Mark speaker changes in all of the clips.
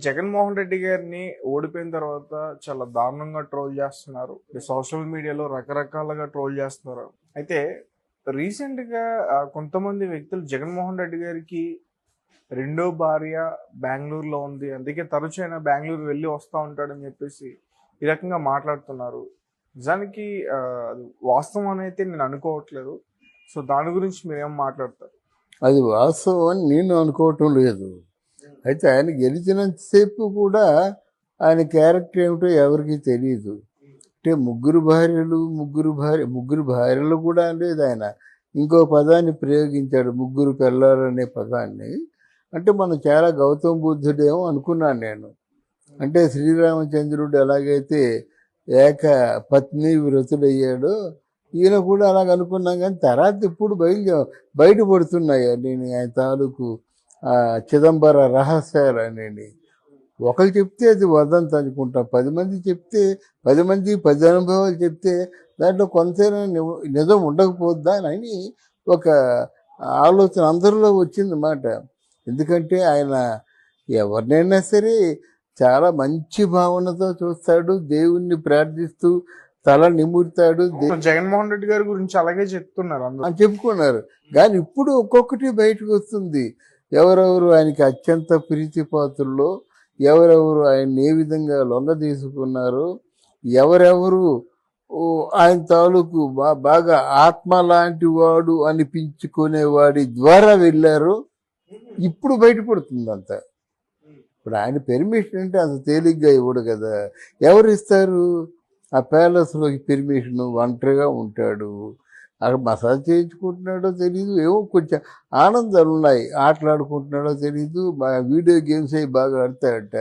Speaker 1: జగన్మోహన్ రెడ్డి గారిని ఓడిపోయిన తర్వాత చాలా దారుణంగా ట్రోల్ చేస్తున్నారు. సోషల్ మీడియాలో రకరకాలుగా ట్రోల్ చేస్తున్నారు. అయితే రీసెంట్గా కొంతమంది వ్యక్తులు జగన్మోహన్ రెడ్డి గారికి రెండో భార్య బెంగళూరులో ఉంది, అందుకే తరచూ అయినా బెంగళూరు వెళ్ళి వస్తూ ఉంటాడని చెప్పేసి ఈ రకంగా మాట్లాడుతున్నారు. నిజానికి అది వాస్తవం అని అయితే నేను అనుకోవట్లేదు. సో దాని గురించి మీరేం మాట్లాడతారు?
Speaker 2: అది వాస్తవం అని నేను అనుకోవటం లేదు. అయితే ఆయన గెలిచినంతసేపు కూడా ఆయన క్యారెక్టర్ ఏమిటో ఎవరికి తెలియదు. అంటే ముగ్గురు భార్యలు కూడా లేదు ఆయన. ఇంకో పదాన్ని ప్రయోగించాడు, ముగ్గురు పిల్లలనే పదాన్ని. అంటే మనం చాలా గౌతమ బుద్ధుడేమో అనుకున్నాను నేను. అంటే శ్రీరామచంద్రుడు ఎలాగైతే ఏక పత్ని వ్రతుడయ్యాడో ఈయన కూడా అలాగ అనుకున్నాం. కానీ తర్వాత ఇప్పుడు బయటపడుతున్నాయి నేను ఆయన తాలూకు చిదంబర రహస్యాలు అనేది. ఒకరు చెప్తే అది వదంత అనుకుంటాం, 10 మంది చెప్తే 10 మంది 10 అనుభవాలు చెప్తే దాంట్లో కొంతైనా నిజం ఉండకపోద్దా అని ఒక ఆలోచన అందరిలో వచ్చిందన్నమాట. ఎందుకంటే ఆయన ఎవరినైనా సరే చాలా మంచి భావనతో చూస్తాడు, దేవుణ్ణి ప్రార్థిస్తూ తల నిమురుతాడు.
Speaker 1: జగన్మోహన్ రెడ్డి గారి గురించి అలాగే చెప్తున్నారు
Speaker 2: అని చెప్పుకున్నారు. కానీ ఇప్పుడు ఒక్కొక్కటి బయటకు వస్తుంది. ఎవరెవరు ఆయనకి అత్యంత ప్రీతిపాత్రుల్లో, ఎవరెవరు ఆయన్ని ఏ విధంగా లొంగ తీసుకున్నారు, ఎవరెవరు ఆయన తాలూకు బాగా ఆత్మ లాంటి వాడు అనిపించుకునేవాడి ద్వారా వెళ్ళారు, ఇప్పుడు బయటపడుతుంది అంతా. ఇప్పుడు ఆయన పెర్మిషన్ అంటే అంత తేలిగ్గా ఇవ్వడు కదా. ఎవరు ఇస్తారు ఆ ప్యాలెస్లోకి పెర్మిషన్? ఒంటరిగా ఉంటాడు, అక్కడ మసాజ్ చేయించుకుంటున్నాడో తెలీదు, ఏవో కొంచెం ఆనందాలు ఉన్నాయి, ఆటలాడుకుంటున్నాడో తెలీదు. వీడియో గేమ్స్ అవి బాగా ఆడతాడట.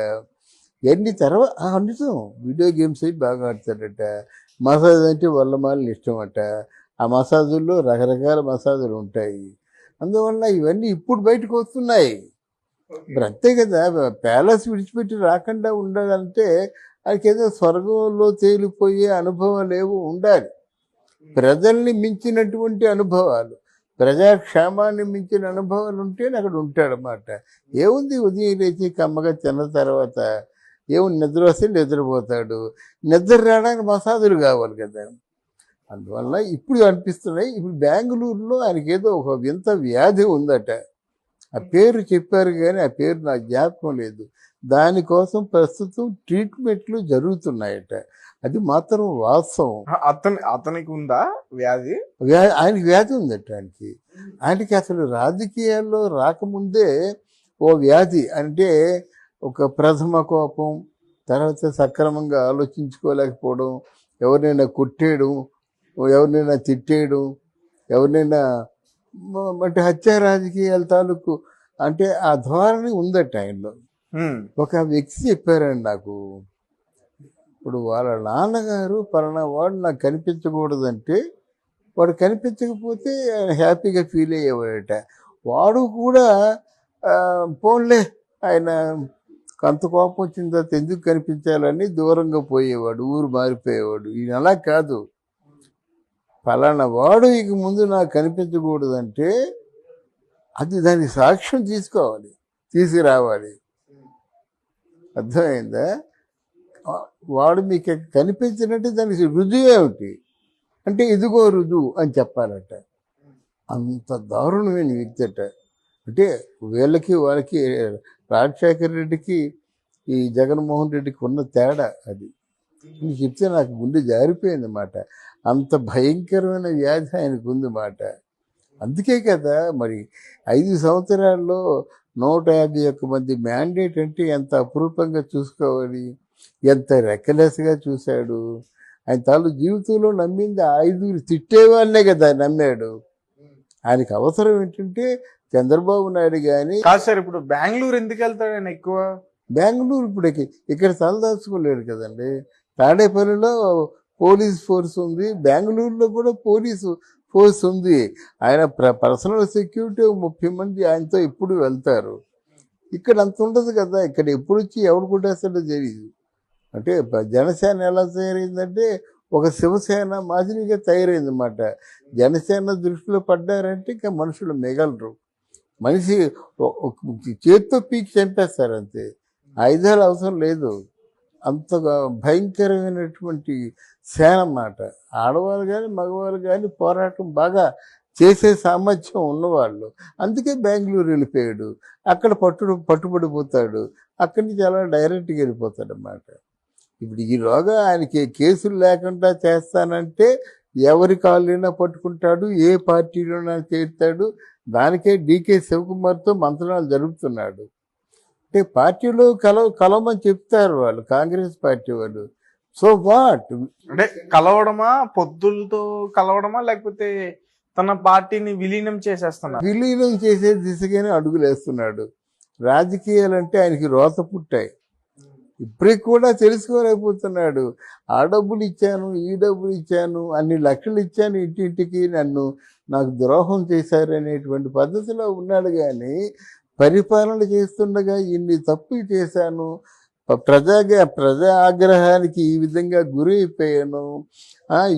Speaker 2: ఎన్ని తర్వాత నిజం, వీడియో గేమ్స్ అవి బాగా ఆడతాడట. మసాజ్ అంటే వల్లమాలని ఇష్టం అట. ఆ మసాజుల్లో రకరకాల మసాజులు ఉంటాయి. అందువల్ల ఇవన్నీ ఇప్పుడు బయటకు వస్తున్నాయి. ఇప్పుడు అంతే కదా, ప్యాలెస్ విడిచిపెట్టి రాకుండా ఉండాలంటే ఆయనకి ఏదో స్వర్గంలో తేలిపోయే అనుభవాలు ఏవో ఉండాలి. ప్రజల్ని మించినటువంటి అనుభవాలు, ప్రజాక్షేమాన్ని మించిన అనుభవాలు ఉంటేనే అక్కడ ఉంటాడనమాట. ఏముంది, ఉదయం లేచి కమ్మగా తిన్న తర్వాత ఏముంది, నిద్ర వస్తే నిద్రపోతాడు. నిద్ర రావడానికి మసాజులు కావాలి కదా. అందువల్ల ఇప్పుడు అనిపిస్తున్నాయి. ఇప్పుడు బెంగళూరులో ఆయనకి ఏదో ఒక వింత వ్యాధి ఉందట. ఆ పేరు చెప్పారు కానీ ఆ పేరు నాకు జ్ఞాపకం లేదు. దానికోసం ప్రస్తుతం ట్రీట్మెంట్లు జరుగుతున్నాయట. అది మాత్రం వాస్తవం.
Speaker 1: అతనికి ఉందా వ్యాధి?
Speaker 2: ఆయనకి వ్యాధి ఉందట. ఆయనకి అసలు రాజకీయాల్లో రాకముందే ఓ వ్యాధి, అంటే ఒక ప్రథమ కోపం, తర్వాత సక్రమంగా ఆలోచించుకోలేకపోవడం, ఎవరినైనా కొట్టేయడం, ఎవరినైనా తిట్టేయడం, ఎవరినైనా అంటే హత్యా రాజకీయాల తాలూకు అంటే ఆ ధోరణి ఉందట ఆయనలో. ఒక వ్యక్తి చెప్పారండి నాకు, ఇప్పుడు వాళ్ళ నాన్నగారు పలానా వాడు నాకు కనిపించకూడదంటే వాడు కనిపించకపోతే ఆయన హ్యాపీగా ఫీల్ అయ్యేవాడట. వాడు కూడా పోన్లే ఆయన కొంత కోపం వచ్చిన తర్వాత ఎందుకు కనిపించాలని దూరంగా పోయేవాడు, ఊరు మారిపోయేవాడు. ఈయన అలా కాదు, పలానా వాడు ఇక ముందు నాకు కనిపించకూడదంటే అది దానికి సాక్ష్యం తీసుకురావాలి. అర్థమైందా? వాడు మీకు కనిపించినట్టు దానికి రుజువు ఏమిటి అంటే ఇదిగో రుజువు అని చెప్పాలట. అంత దారుణమైన వ్యక్తి అట. అంటే వాళ్ళకి రాజశేఖర రెడ్డికి ఈ జగన్మోహన్ రెడ్డికి ఉన్న తేడా అది. నీకు చెప్తే నాకు గుండె జారిపోయింది మాట. అంత భయంకరమైన వ్యాధి ఆయనకు ఉంది మాట. అందుకే కదా మరి 5 సంవత్సరాల్లో 151 మంది మ్యాండేట్ అంటే ఎంత అపురూపంగా చూసుకోవాలి, ఎంత రెక్కలెస్గా చూశాడు. ఆయన తాను జీవితంలో నమ్మింది 5 తిట్టేవాళ్ళనే కదా నమ్మాడు. ఆయనకు అవసరం ఏంటంటే చంద్రబాబు నాయుడు కానీ
Speaker 1: కాదు సార్. ఇప్పుడు బెంగళూరు ఎందుకు వెళ్తాడు ఆయన ఎక్కువ?
Speaker 2: బెంగళూరు ఇప్పుడు ఇక్కడ తలదాచుకోలేడు కదండి. తాడేపల్లిలో పోలీస్ ఫోర్స్ ఉంది, బెంగళూరులో కూడా పోలీసు ఫోర్స్ ఉంది. ఆయన పర్సనల్ సెక్యూరిటీ 30 మంది ఆయనతో ఎప్పుడు వెళ్తారు. ఇక్కడ అంత ఉండదు కదా. ఇక్కడ ఎప్పుడు వచ్చి ఎవరు కొట్టేస్తాడో తెలియదు. అంటే జనసేన ఎలా తయారైందంటే ఒక శివసేన మాదిరిగా తయారైందన్నమాట. జనసేన దృష్టిలో పడ్డారంటే ఇంకా మనుషులు మిగలరు. మనిషి చేత్తో పీకి చంపేస్తారు అంతే. ఆయుధాలు అవసరం లేదు. అంతగా భయంకరమైనటువంటి సేన అన్నమాట. ఆడవాళ్ళు కానీ మగవాళ్ళు కానీ పోరాటం బాగా చేసే సామర్థ్యం ఉన్నవాళ్ళు. అందుకే బెంగళూరు వెళ్ళిపోయాడు. అక్కడ పట్టుబడిపోతాడు. అక్కడి నుంచి అలా డైరెక్ట్గా వెళ్ళిపోతాడు అన్నమాట. ఇప్పుడు ఈలోగా ఆయనకి కేసులు లేకుండా చేస్తానంటే ఎవరి కాళ్ళైనా పట్టుకుంటాడు, ఏ పార్టీలోనైనా చేస్తాడు. దానికే డీకే శివకుమార్తో మంత్రాలు జరుపుతున్నాడు. అంటే పార్టీలో కలవమని చెప్తారు వాళ్ళు, కాంగ్రెస్ పార్టీ వాళ్ళు. So what?
Speaker 1: అంటే కలవడమా, పొత్తులతో కలవడమా, లేకపోతే తన పార్టీని విలీనం చేసేస్తున్నారు?
Speaker 2: విలీనం చేసే దిశగానే అడుగులేస్తున్నాడు. రాజకీయాలంటే ఆయనకి రోత పుట్టాయి. ఇప్పటికి కూడా తెలుసుకోలేకపోతున్నాడు. ఆ డబ్బులు ఇచ్చాను, ఈ డబ్బులు ఇచ్చాను, అన్ని లక్షలు ఇచ్చాను ఇంటింటికి, నాకు ద్రోహం చేశారనేటువంటి పద్ధతిలో ఉన్నాడు. కానీ పరిపాలన చేస్తుండగా ఇన్ని తప్పులు చేశాను, ప్రజా ఆగ్రహానికి ఈ విధంగా గురి అయిపోయాను.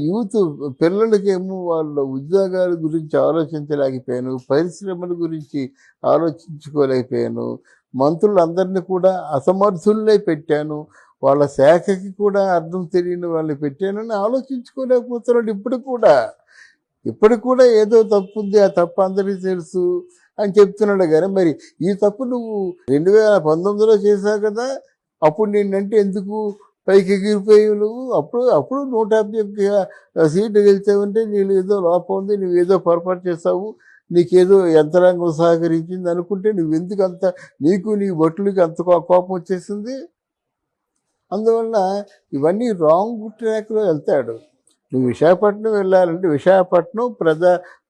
Speaker 2: యూత్ పిల్లలకేమో వాళ్ళ ఉద్యోగాల గురించి ఆలోచించలేకపోయాను, పరిశ్రమల గురించి ఆలోచించుకోలేకపోయాను, మంత్రులందరినీ కూడా అసమర్థుల్లే పెట్టాను, వాళ్ళ శాఖకి కూడా అర్థం తెలియని వాళ్ళని పెట్టానని ఆలోచించుకోలేకపోతున్నాడు. ఇప్పుడు కూడా ఏదో తప్పు ఉంది, ఆ తప్పు అందరికీ తెలుసు అని చెప్తున్నాడు. కానీ మరి ఈ తప్పు నువ్వు 2019లో చేశావు కదా, అప్పుడు నిన్నంటే ఎందుకు పైకి ఎగిరిపోయావు నువ్వు? అప్పుడు 151 సీట్లు గెలిచావంటే నీళ్ళు ఏదో లోపం ఉంది, నువ్వేదో పొరపాటు చేస్తావు, నీకేదో యంత్రాంగం సహకరించింది అనుకుంటే నువ్వెందుకు అంత, నీకు నీ బొట్టులకి అంత కోపం వచ్చేసింది? అందువల్ల ఇవన్నీ రాంగ్ ట్రాక్లో వెళ్తాడు. నువ్వు విశాఖపట్నం వెళ్ళాలంటే విశాఖపట్నం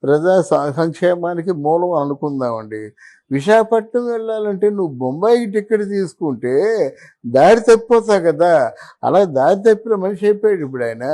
Speaker 2: ప్రజా సంక్షేమానికి మూలం అనుకుందామండి. విశాఖపట్నం వెళ్ళాలంటే నువ్వు బొంబాయికి టికెట్ తీసుకుంటే దారి తప్పిపోతావు కదా. అలా దారి తప్పిన మనిషి అయిపోయాడు ఇప్పుడు ఆయన.